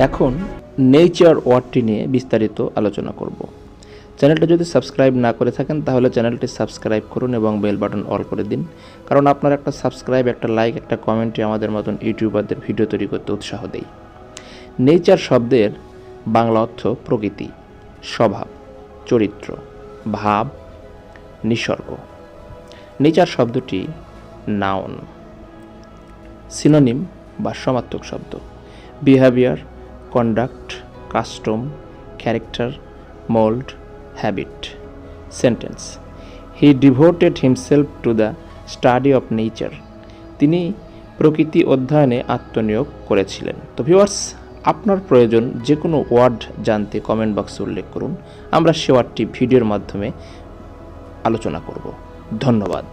এখন নেচার ওয়ার্ডটি নিয়ে বিস্তারিত আলোচনা করব। চ্যানেলটা যদি সাবস্ক্রাইব না করে থাকেন তাহলে চ্যানেলটি সাবস্ক্রাইব করুন এবং বেল বাটন অল করে দিন, কারণ আপনার একটা সাবস্ক্রাইব, একটা লাইক, একটা কমেন্টই আমাদের মতন ইউটিউবারদের ভিডিও তৈরি করতে উৎসাহ দেয়। নেচার শব্দের বাংলা অর্থ প্রকৃতি, স্বভাব, চরিত্র, ভাব, নিসর্গ। নেচার শব্দটি নাউন, সিনোনিম বা সমার্থক শব্দ। Behaviour, conduct, custom, character, mould, habit. Sentence: he devoted himself to the study of nature. তিনি প্রকৃতি অধ্যয়নে আত্মনিয়োগ করেছিলেন। তো ভিউয়ার্স, আপনার প্রয়োজন যে কোনো ওয়ার্ড জানতে কমেন্ট বক্সে উল্লেখ করুন, আমরা সে ওয়ার্ডটি ভিডিওর মাধ্যমে আলোচনা করব। ধন্যবাদ।